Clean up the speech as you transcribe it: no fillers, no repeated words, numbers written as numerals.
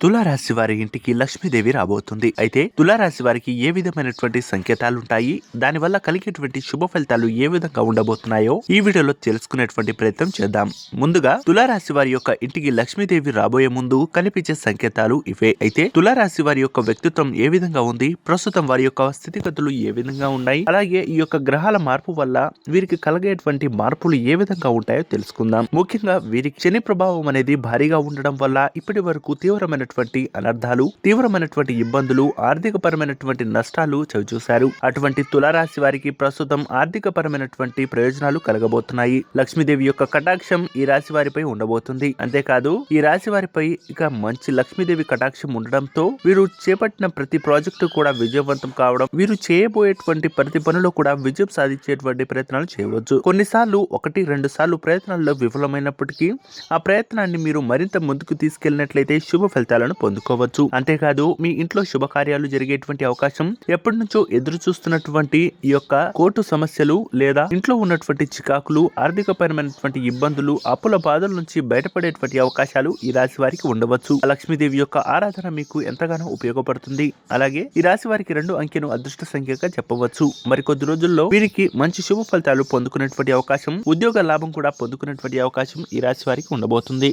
తులారాశి వారి ఇంటికి లక్ష్మీదేవి రాబోతుంది. అయితే తులారాశి వారికి ఏ విధమైనటువంటి సంకేతాలుంటాయి, దానివల్ల కలిగేటువంటి శుభ ఫలితాలు ఏ విధంగా ఉండబోతున్నాయో ఈ వీడియోలో తెలుసుకునేటువంటి ప్రయత్నం చేద్దాం. ముందుగా తులారాశి వారి యొక్క ఇంటికి లక్ష్మీదేవి రాబోయే ముందు కనిపించే సంకేతాలు ఇవే. అయితే తులారాశి వారి యొక్క వ్యక్తిత్వం ఏ విధంగా ఉంది, ప్రస్తుతం వారి యొక్క స్థితిగతులు ఏ విధంగా ఉన్నాయి, అలాగే ఈ యొక్క గ్రహాల మార్పు వల్ల వీరికి కలిగేటువంటి మార్పులు ఏ విధంగా ఉంటాయో తెలుసుకుందాం. ముఖ్యంగా వీరికి శని ప్రభావం అనేది భారీగా ఉండడం వల్ల ఇప్పటి వరకు తీవ్రమైనటువంటి అనర్థాలు, తీవ్రమైనటువంటి ఇబ్బందులు, ఆర్థిక పరమైనటువంటి నష్టాలు చవిచూశారు. అటువంటి తులారాశి వారికి ప్రస్తుతం ఆర్థిక పరమైనటువంటి ప్రయోజనాలు కలగబోతున్నాయి. లక్ష్మీదేవి యొక్క కటాక్షం ఈ రాశి వారిపై ఉండబోతుంది. అంతేకాదు ఈ రాశి వారిపై ఇక మంచి లక్ష్మీదేవి కటాక్షం ఉండడంతో వీరు చేపట్టిన ప్రతి ప్రాజెక్టు కూడా విజయవంతం కావడం, వీరు చేయబోయేటువంటి ప్రతి పనిలో కూడా విజయం సాధించేటువంటి ప్రయత్నాలు చేయవచ్చు. కొన్నిసార్లు 1-2 సార్లు ప్రయత్నాల్లో విఫలమైనప్పటికీ ఆ ప్రయత్నాన్ని మీరు మరింత ముందుకు తీసుకెళ్లినట్లయితే శుభ ఫలితాలను పొందుకోవచ్చు. అంతేకాదు మీ ఇంట్లో శుభకార్యాలు జరిగేటువంటి అవకాశం, ఎప్పటి నుంచో ఎదురు చూస్తున్నటువంటి ఈ యొక్క కోర్టు సమస్యలు లేదా ఇంట్లో ఉన్నటువంటి చికాకులు, ఆర్థికపరమైనటువంటి ఇబ్బందులు, అప్పుల బాధల నుంచి బయటపడేటువంటి అవకాశాలు ఈ రాశి వారికి ఉండవచ్చు. లక్ష్మీదేవి యొక్క ఆరాధన మీకు ఎంతగానో ఉపయోగపడుతుంది. అలాగే ఈ రాశి వారికి 2 అంకెను అదృష్ట సంఖ్యగా చెప్పవచ్చు. మరికొద్ది రోజుల్లో వీరికి మంచి శుభ ఫలితాలు పొందుకునేటువంటి అవకాశం, ఉద్యోగ లాభం కూడా పొందుకునేటువంటి అవకాశం ఈ రాశి వారికి ఉండబోతుంది.